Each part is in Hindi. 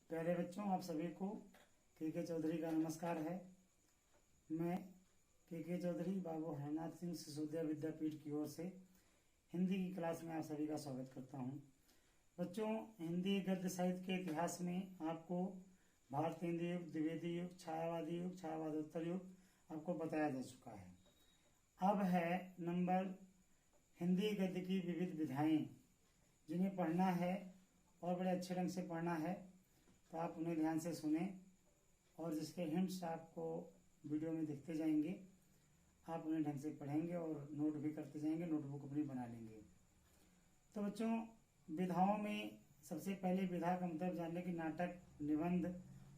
प्यारे बच्चों, आप सभी को के चौधरी का नमस्कार है। मैं के चौधरी बाबू हरनाथ सिंह सिसोदिया विद्यापीठ की ओर से हिंदी की क्लास में आप सभी का स्वागत करता हूं। बच्चों, हिंदी गद्य साहित्य के इतिहास में आपको भारतीय हिंदी युग, द्विवेदी युग, छायावादी युग, छायावादोत्तर युग आपको बताया जा चुका है। अब है नंबर हिंदी गद्य की विविध विधाएं, जिन्हें पढ़ना है और बड़े अच्छे ढंग से पढ़ना है, तो आप उन्हें ध्यान से सुने और जिसके हिंट्स आपको वीडियो में दिखते जाएंगे, आप उन्हें ढंग से पढ़ेंगे और नोट भी करते जाएंगे, नोटबुक अपनी बना लेंगे। तो बच्चों, विधाओं में सबसे पहले विधा का मतलब जान लें कि नाटक, निबंध,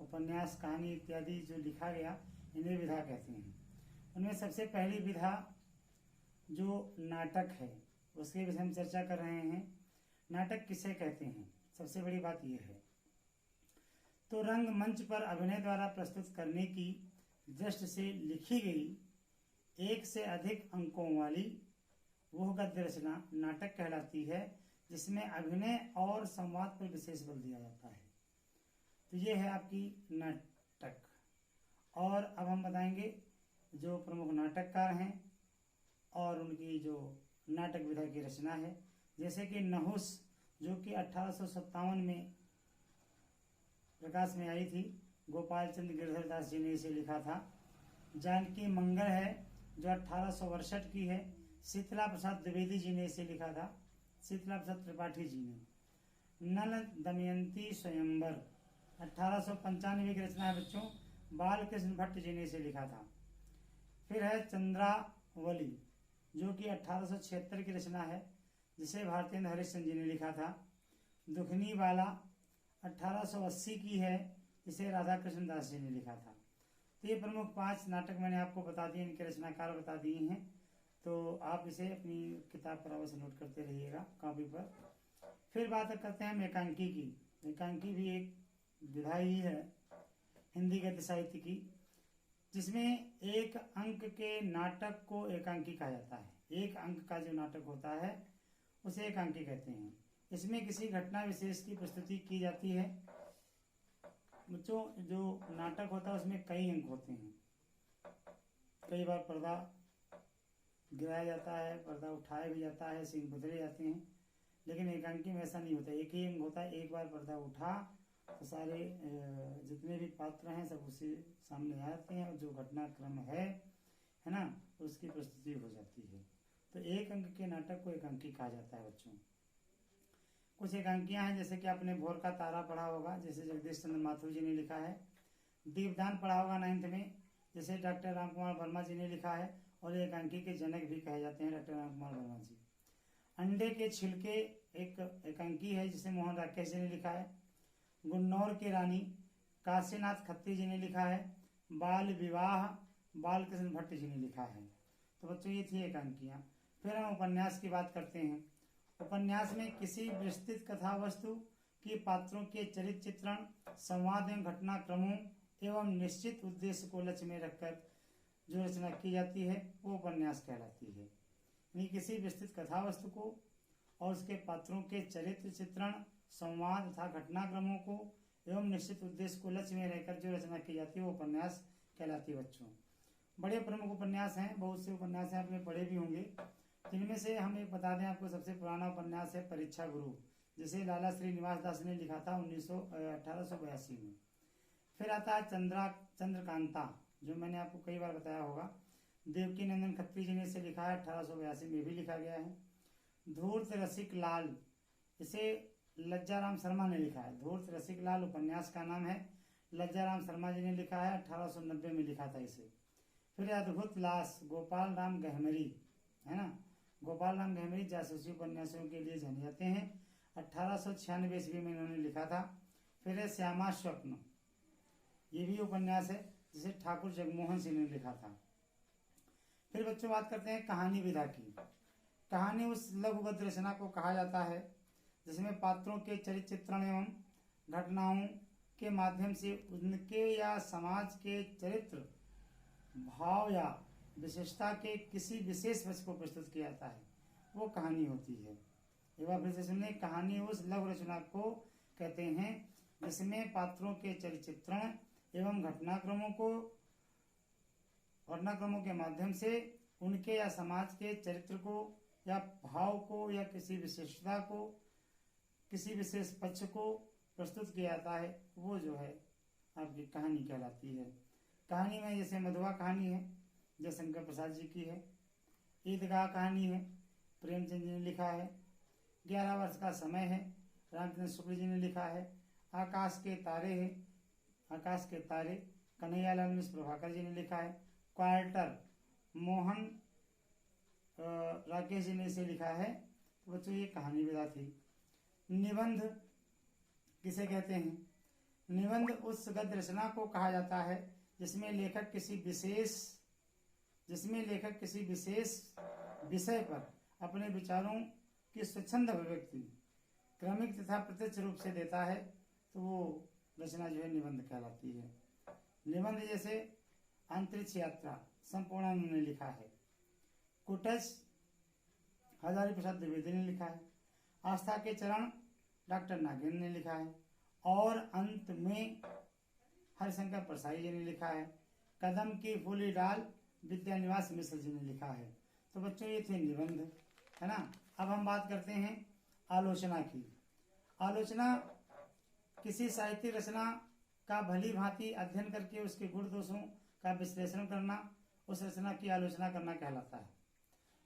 उपन्यास, कहानी इत्यादि जो लिखा गया, इन्हें विधा कहते हैं। उनमें सबसे पहली विधा जो नाटक है, उसके विषय में चर्चा कर रहे हैं। नाटक किसे कहते हैं? सबसे बड़ी बात यह है, तो रंगमंच पर अभिनय द्वारा प्रस्तुत करने की दृष्टि से लिखी गई एक से अधिक अंकों वाली वह गद्य रचना नाटक कहलाती है, जिसमें अभिनय और संवाद पर विशेष बल दिया जाता है। तो ये है आपकी नाटक। और अब हम बताएंगे जो प्रमुख नाटककार हैं और उनकी जो नाटक विधा की रचना है। जैसे कि नहुस, जो कि 1857 में प्रकाश में आई थी, गोपाल चंद्र गिरधर दास जी ने इसे लिखा था। जानकी मंगल है, जो 1862 की है, शीतला प्रसाद द्विवेदी जी ने इसे लिखा था, शीतला प्रसाद त्रिपाठी जी ने। नल दमयंती स्वयंवर 1895 की रचना है बच्चों, बाल कृष्ण भट्ट जी ने इसे लिखा था। फिर है चंद्रावली, जो कि 1876 की रचना है, जिसे भारतेंद्र हरिश्चंद्र जी ने लिखा था। दुखनी वाला 1880 की है, जिसे राधा कृष्ण दास जी ने लिखा था। तो ये प्रमुख 5 नाटक मैंने आपको बता दिए, इनके रचनाकार बता दिए हैं। तो आप इसे अपनी किताब पर अवश्य नोट करते रहिएगा, कॉपी पर। फिर बात करते हैं हम एकांकी की। एकांकी भी एक विधा ही है हिंदी गद्य साहित्य की, जिसमें एक अंक के नाटक को एकांकी कहा जाता है। एक अंक का जो नाटक होता है उसे एकांकी कहते हैं। इसमें किसी घटना विशेष की प्रस्तुति की जाती है। बच्चों, जो नाटक होता है उसमें कई अंक होते हैं। कई बार पर्दा गिराया जाता है, पर्दा उठाया भी जाता है, सीन बदले जाते हैं, लेकिन एकांकी में ऐसा नहीं होता। एक ही अंक होता है। एक बार पर्दा उठा तो सारे जितने भी पात्र हैं सब उसी सामने आ जाते हैं और जो घटनाक्रम है ना, उसकी प्रस्तुति हो जाती है। तो एक अंक के नाटक को एकांकी कहा जाता है बच्चों। कुछ एकांकियां हैं, जैसे कि आपने भोर का तारा पढ़ा होगा, जैसे जगदीश चंद्र माथुर जी ने लिखा है। दीपदान पढ़ा होगा 9th में, जैसे डॉक्टर राम कुमार वर्मा जी ने लिखा है, और एकांकी के जनक भी कहे जाते हैं डॉक्टर राम कुमार वर्मा जी। अंडे के छिलके एक एकांकी है, जिसे मोहन राकेश जी ने लिखा है। गुन्नौर की रानी काशीनाथ खत्री जी ने लिखा है। बाल विवाह बाल कृष्ण भट्ट जी ने लिखा है। तो बच्चों, ये थी एकांकियां। फिर हम उपन्यास की बात करते हैं। उपन्यास में किसी विस्तृत कथा वस्तु की पात्रों के चरित्र चित्रण, संवाद एवं घटनाक्रमों एवं निश्चित उद्देश्य को लक्ष्य में रखकर जो रचना की जाती है वो उपन्यास कहलाती है। यानी किसी विस्तृत कथा वस्तु को और उसके पात्रों के चरित्र चित्रण, संवाद तथा घटनाक्रमों को एवं निश्चित उद्देश्य को लक्ष्य में रहकर जो रचना की जाती है वो उपन्यास कहलाती है बच्चों। बड़े प्रमुख उपन्यास हैं, बहुत से उपन्यास हैं, आपने पढ़े भी होंगे। जिनमें से हम एक बता दें आपको, सबसे पुराना उपन्यास है परीक्षा गुरु, जिसे लाला श्रीनिवास दास ने लिखा था 1882 में। फिर आता है चंद्रकांता, जो मैंने आपको कई बार बताया होगा, देवकी नंदन खत्री जी ने इसे लिखा है, 1882 में भी लिखा गया है। धूर्त रसिक लाल, इसे लज्जाराम शर्मा ने लिखा है। धूर्त रसिक लाल उपन्यास का नाम है, लज्जाराम शर्मा जी ने लिखा है, 1890 में लिखा था इसे। फिर अद्भुत लाश, गोपाल राम गहमरी, है ना, गोपाल राम गहमरी जासूसी उपन्यासों के लिए जाने जाते हैं, 1896 ईस्वी में इन्होंने लिखा था। फिर है श्यामा स्वप्न, ये भी उपन्यास है, जिसे ठाकुर जगमोहन सिंह ने लिखा था। फिर बच्चों, बात करते हैं कहानी विधा की। कहानी उस लघु गद्य रचना को कहा जाता है जिसमें पात्रों के चरित्र चित्रण एवं घटनाओं के माध्यम से उनके या समाज के चरित्र, भाव या विशेषता के किसी विशेष पक्ष को प्रस्तुत किया जाता है, वो कहानी होती है। एक बार फिर से सुनिए, कहानी उस लघु रचना को कहते हैं जिसमें पात्रों के चरित्रण एवं घटनाक्रमों के माध्यम से उनके या समाज के चरित्र को या भाव को या किसी विशेषता को, किसी विशेष पक्ष को प्रस्तुत किया जाता है, वो जो है आपकी कहानी कहलाती है। कहानी में जैसे मधुआ कहानी है, जयशंकर प्रसाद जी की है। ईदगाह कहानी है, प्रेमचंद जी ने लिखा है। 11 वर्ष का समय है, रामचंद्र शुक्ल जी ने लिखा है। आकाश के तारे है, आकाश के तारे कन्हैयालाल मिश्र प्रभाकर जी ने लिखा है। क्वार्टर मोहन राकेश जी ने इसे लिखा है। तो बच्चों ये कहानी विधा थी। निबंध किसे कहते हैं? निबंध उस गद्य रचना को कहा जाता है जिसमें लेखक किसी विशेष विषय पर अपने विचारों की स्वच्छंद अभिव्यक्ति क्रमिक तथा प्रत्यक्ष रूप से देता है, तो वो रचना जो है निबंध कहलाती है। निबंध जैसे अंतरिक्ष यात्रा संपूर्णानंद ने लिखा है। कुटच हजारी प्रसाद द्विवेदी ने लिखा है। आस्था के चरण डॉक्टर नागेंद्र ने लिखा है। और अंत में हरिशंकर परसाई जी ने लिखा है। कदम की फूली डाल विद्यानिवास मिश्र जी ने लिखा है। तो बच्चों ये थे निबंध, है ना। अब हम बात करते हैं आलोचना की। आलोचना किसी साहित्यिक रचना का भली भांति अध्ययन करके उसके गुण दोषों का विश्लेषण करना, उस रचना की आलोचना करना कहलाता है।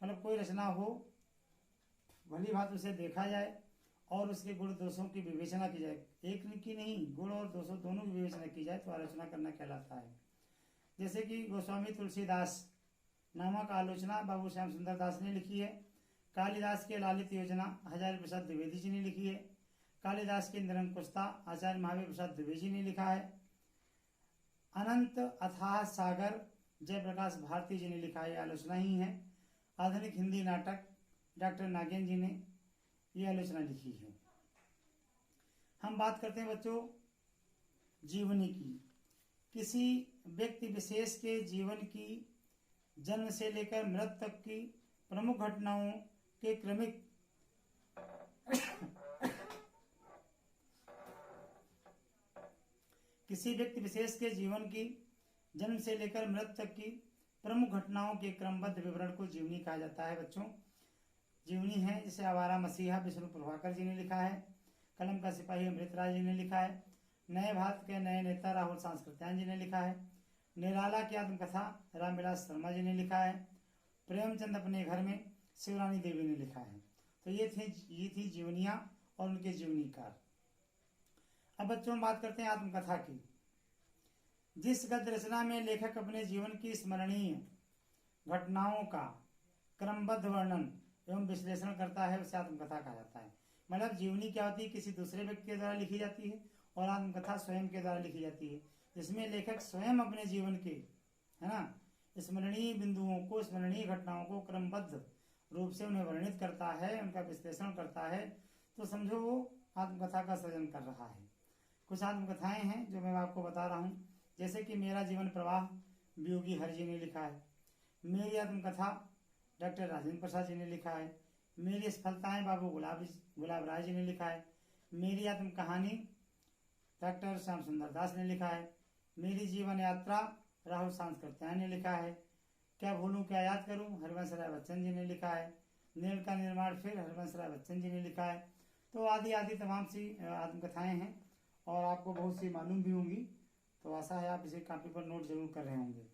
मतलब कोई रचना हो, भली भांति उसे देखा जाए और उसके गुण दोषों की विवेचना की जाए। एक की नहीं, गुण और दोषों दोनों की विवेचना की जाए तो आलोचना करना कहलाता है। जैसे कि गोस्वामी तुलसीदास नामक आलोचना बाबू श्याम सुंदर दास ने लिखी है। कालिदास के लालित योजना हजारी प्रसाद द्विवेदी जी ने लिखी है। कालिदास के निरंकुशता आचार्य महावीर प्रसाद द्विवेदी जी ने लिखा है। अनंत अथाह सागर जयप्रकाश भारती जी ने लिखा है, आलोचना ही है। आधुनिक हिंदी नाटक डॉक्टर नागेंद्र जी ने ये आलोचना लिखी है। हम बात करते हैं बच्चों जीवनी की। किसी व्यक्ति विशेष के जीवन की जन्म से लेकर मृत्यु तक की प्रमुख घटनाओं के क्रमिक किसी व्यक्ति विशेष के जीवन की जन्म से लेकर मृत्यु तक की प्रमुख घटनाओं के क्रमबद्ध विवरण को जीवनी कहा जाता है। बच्चों जीवनी है जिसे आवारा मसीहा विष्णु प्रभाकर जी ने लिखा है। कलम का सिपाही अमृतराज जी ने लिखा है। नए भारत के नए नेता राहुल सांस्कृत्यायन जी ने लिखा है। निराला की आत्मकथा रामविलास शर्मा जी ने लिखा है। प्रेमचंद अपने घर में शिवरानी देवी ने लिखा है। तो ये थी जीवनियाँ और उनके जीवनीकार। अब बच्चों बात करते हैं आत्मकथा की। जिस गद्य रचना में लेखक अपने जीवन की स्मरणीय घटनाओं का क्रमबद्ध वर्णन एवं विश्लेषण करता है उसे आत्मकथा कहा जाता है। मतलब जीवनी क्या होती है, किसी दूसरे व्यक्ति के द्वारा लिखी जाती है, और आत्मकथा स्वयं के द्वारा लिखी जाती है, जिसमें लेखक स्वयं अपने जीवन के, है ना, स्मरणीय बिंदुओं को, स्मरणीय घटनाओं को क्रमबद्ध रूप से उन्हें वर्णित करता है, उनका विश्लेषण करता है। तो समझो वो आत्मकथा का सृजन कर रहा है। कुछ आत्मकथाएं हैं जो मैं आपको बता रहा हूँ, जैसे कि मेरा जीवन प्रवाह वियोगी हरि जी ने लिखा है। मेरी आत्मकथा डॉक्टर राजेंद्र प्रसाद जी ने लिखा है। मेरी सफलताएं बाबू गुलाब राय जी ने लिखा है। मेरी आत्म कहानी डॉक्टर श्याम सुंदर दास ने लिखा है। मेरी जीवन यात्रा राहुल सांस्कृत्यायन ने लिखा है। क्या भूलूं क्या याद करूं हरिवंश राय बच्चन जी ने लिखा है। नील का निर्माण फिर हरिवंश राय बच्चन जी ने लिखा है। तो आदि आदि तमाम सी आत्मकथाएं हैं और आपको बहुत सी मालूम भी होंगी। तो आशा है आप इसे कापी पर नोट जरूर कर रहे होंगे।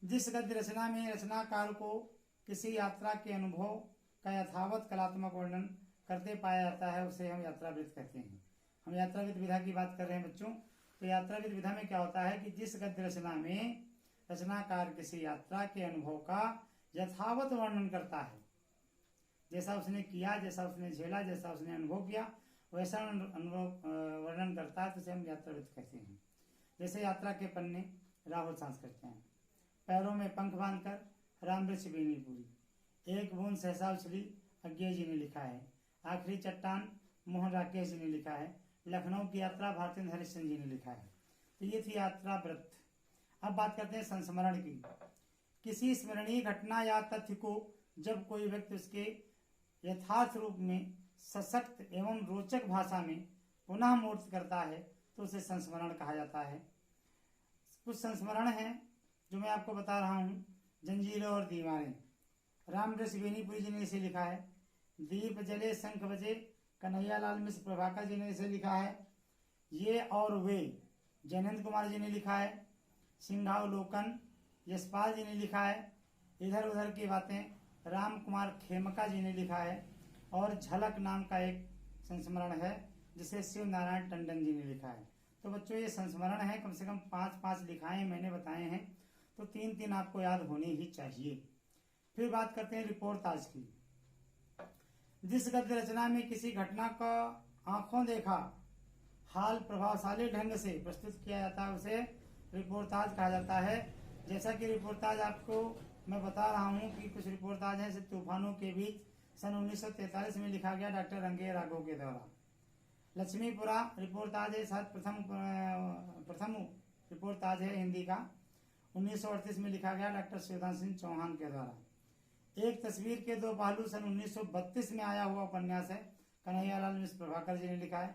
जिस गद्य रचना में रचनाकार को किसी यात्रा के अनुभव का यथावत कलात्मक वर्णन करते पाया जाता है उसे हम यात्रावृत्त कहते हैं। हम यात्रावृत्त विधा की बात कर रहे हैं बच्चों। तो यात्रावृत्त विधा में क्या होता है कि जिस गद्य रचना में रचनाकार किसी यात्रा के अनुभव का यथावत वर्णन करता है, जैसा उसने किया, जैसा उसने झेला, जैसा उसने अनुभव किया, वैसा अनुभव वर्णन करता है तो उसे हम यात्रावृत्त कहते हैं। जैसे यात्रा के पन्ने राहुल सांस्कृत्यायन। पैरों में पंख बांधकर रामवृक्ष बेनीपुरी। एक बूंद सहसा उछली अज्ञे जी ने लिखा है। आखिरी चट्टान मोहन राकेश जी ने लिखा है। लखनऊ की यात्रा भारतेंद्र हरिश्चंद्र जी ने लिखा है। तो ये थी यात्रावृत्त। अब बात करते हैं संस्मरण की। किसी स्मरणीय घटना या तथ्य को जब कोई व्यक्ति उसके यथार्थ रूप में सशक्त एवं रोचक भाषा में पुनः मूर्त करता है तो उसे संस्मरण कहा जाता है। कुछ संस्मरण हैं जो मैं आपको बता रहा हूँ। जंजीरें और दीवारें, रामकृष्ण बेनीपुरी जी ने इसे लिखा है। दीप जले शंख बजे, कन्हैयालाल मिश्र प्रभाकर जी ने इसे लिखा है। ये और वे, जयनंद कुमार जी ने लिखा है। सिंहावलोकन, यशपाल जी ने लिखा है। इधर उधर की बातें, राम कुमार खेमका जी ने लिखा है। और झलक नाम का एक संस्मरण है जिसे शिव नारायण टंडन जी ने लिखा है। तो बच्चों ये संस्मरण है, कम से कम 5-5 लिखाए मैंने बताए हैं, तो 3-3 आपको याद होनी ही चाहिए। फिर बात करते हैं रिपोर्टाज की। जिस गद्य रचना में किसी घटना का आंखों देखा हाल प्रभावशाली ढंग से प्रस्तुत किया जाता है उसे रिपोर्टाज कहा जाता है। जैसा कि रिपोर्टाज आपको मैं बता रहा हूँ कि कुछ रिपोर्टाज हैं तूफानों के बीच सन 1943 में लिखा गया डॉक्टर रंगे राघव के द्वारा। लक्ष्मीपुरा रिपोर्टाज है, शायद प्रथम रिपोर्टाज है हिंदी का, 1938 में लिखा गया डॉक्टर शिवदान सिंह चौहान के द्वारा। एक तस्वीर के दो पहलू सन 1932 में आया हुआ उपन्यास है, कन्हैयालाल मिश्र प्रभाकर जी ने लिखा है।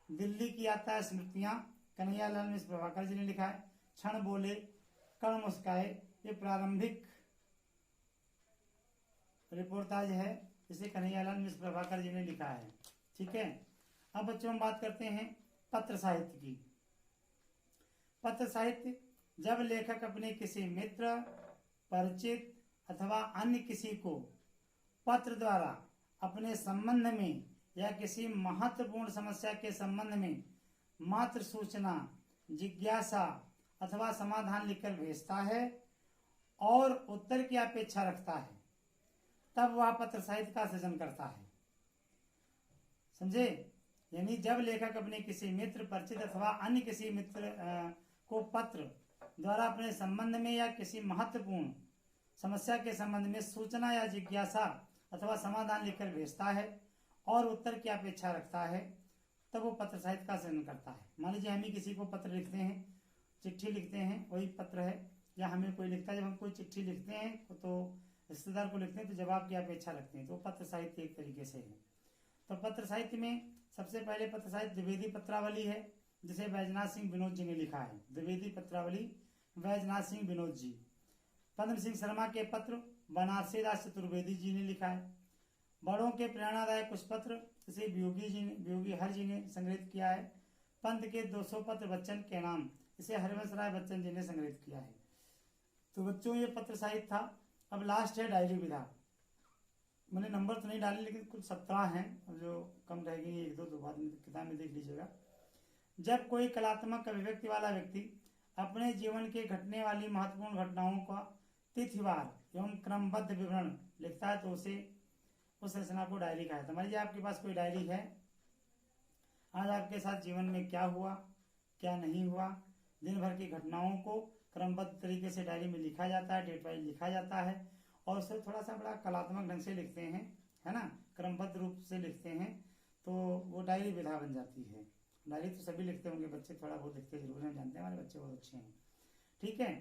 दिल्ली की यात्रा स्मृतियां, कन्हैयालाल मिश्र प्रभाकर जी ने लिखा है। क्षण बोले कण मुस्काए, ये प्रारंभिक रिपोर्टाज है, इसे कन्हैयालाल मिश्र प्रभाकर जी ने लिखा है। ठीक है, अब बच्चों हम बात करते हैं पत्र साहित्य की। पत्र साहित्य, जब लेखक अपने किसी मित्र, परिचित अथवा अन्य किसी को पत्र द्वारा अपने संबंध में या किसी महत्वपूर्ण समस्या के संबंध में मात्र सूचना, जिज्ञासा अथवा समाधान लिखकर भेजता है और उत्तर की अपेक्षा रखता है, तब वह पत्र साहित्य का सृजन करता है। समझे? यानी जब लेखक अपने किसी मित्र, परिचित अथवा अन्य किसी मित्र को पत्र द्वारा अपने संबंध में या किसी महत्वपूर्ण समस्या के संबंध में सूचना या जिज्ञासा अथवा समाधान लिखकर भेजता है और उत्तर की अपेक्षा रखता है, तब वो पत्र साहित्य का सृजन करता है। मान लीजिए हम ही किसी को पत्र लिखते हैं, चिट्ठी लिखते हैं, वही पत्र है, या हमें कोई लिखता है। जब हम कोई चिट्ठी लिखते हैं तो रिश्तेदार को लिखते हैं तो जवाब की अपेक्षा रखते हैं, तो पत्र साहित्य एक तरीके से है। तो पत्र साहित्य में सबसे पहले पत्र साहित्य द्विवेदी पत्रावली है, जिसे बैजनाथ सिंह विनोद जी ने लिखा है। द्विवेदी पत्रावली बैजनाथ सिंह विनोद जी। पद्म सिंह शर्मा के पत्र बनारसी दास चतुर्वेदी जी ने लिखा है। बड़ों के प्रेरणादायक कुछ पत्र, इसे वियोगी हर जी ने संग्रहित किया है। पंत के 200 पत्र बच्चन के नाम, इसे हरिवंश राय बच्चन जी ने संग्रहित किया है। तो बच्चों ये पत्र साहित्य था। अब लास्ट है डायरी विधा। मैंने नंबर तो नहीं डाले, लेकिन कुछ 17 हैं, जो कम रहेगी 1-2 तो बाद में किताब में देख लीजिएगा। जब कोई कलात्मक अभिव्यक्ति वाला व्यक्ति अपने जीवन के घटने वाली महत्वपूर्ण घटनाओं का तिथिवार एवं क्रमबद्ध विवरण लिखता है तो उसे उस रचना को डायरी कहा जाता है। मान लीजिए आपके पास कोई डायरी है, आज आपके साथ जीवन में क्या हुआ, क्या नहीं हुआ, दिन भर की घटनाओं को क्रमबद्ध तरीके से डायरी में लिखा जाता है, डेट वाइज लिखा जाता है, और उसे थोड़ा सा बड़ा कलात्मक ढंग से लिखते हैं, है ना, क्रमबद्ध रूप से लिखते हैं, तो वो डायरी विधा बन जाती है। डायरी तो सभी लिखते होंगे, बच्चे थोड़ा बहुत लिखते जरूर हैं, जानते हैं हमारे बच्चे बहुत अच्छे हैं। ठीक है,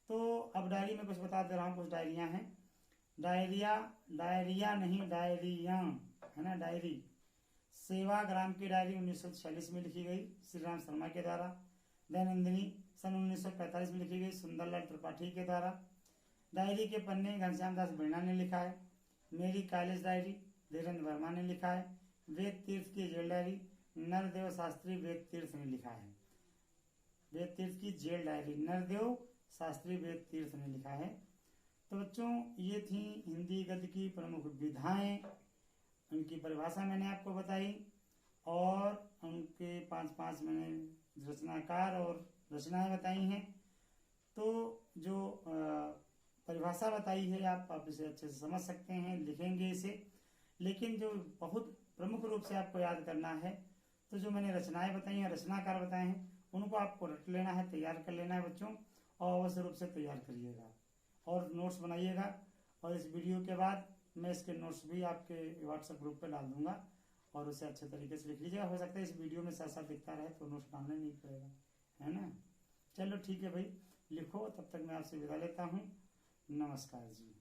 तो अब डायरी में कुछ बता दे रहा हूँ। कुछ डायरियाँ हैं, डायरिया नहीं डायरियाँ, है ना, डायरी। सेवाग्राम की डायरी 1946 में लिखी गई श्री राम शर्मा के द्वारा। दैनंदिनी सन 1945 में लिखी गई सुंदरलाल त्रिपाठी के द्वारा। डायरी के पन्ने घनश्याम दास बिरला ने लिखा है। मेरी कॉलेज डायरी धीरेन्द्र वर्मा ने लिखा है। वेद तीर्थ की जेल डायरी नरदेव शास्त्री वेद तीर्थ ने लिखा है। वेद तीर्थ की जेल डायरी नरदेव शास्त्री वेद तीर्थ ने लिखा है। तो बच्चों ये थी हिंदी गद्य की प्रमुख विधाएं, उनकी परिभाषा मैंने आपको बताई, और उनके 5-5 मैंने रचनाकार और रचनाएं बताई हैं। तो जो परिभाषा बताई है आप इसे अच्छे से समझ सकते हैं, लिखेंगे इसे, लेकिन जो बहुत प्रमुख रूप से आपको याद करना है, तो जो मैंने रचनाएं बताई हैं, रचनाकार बताए हैं, उनको आपको रट लेना है, तैयार कर लेना है बच्चों, और अवश्य रूप से तैयार करिएगा और नोट्स बनाइएगा। और इस वीडियो के बाद मैं इसके नोट्स भी आपके व्हाट्सएप ग्रुप पे डाल दूंगा, और उसे अच्छे तरीके से लिख लीजिएगा। हो सकता है इस वीडियो में साथ साथ दिखता रहे तो नोट्स डालना नहीं पड़ेगा, है ना। चलो ठीक है भाई, लिखो। तब तक मैं आपसे विदा लेता हूँ। नमस्कार जी।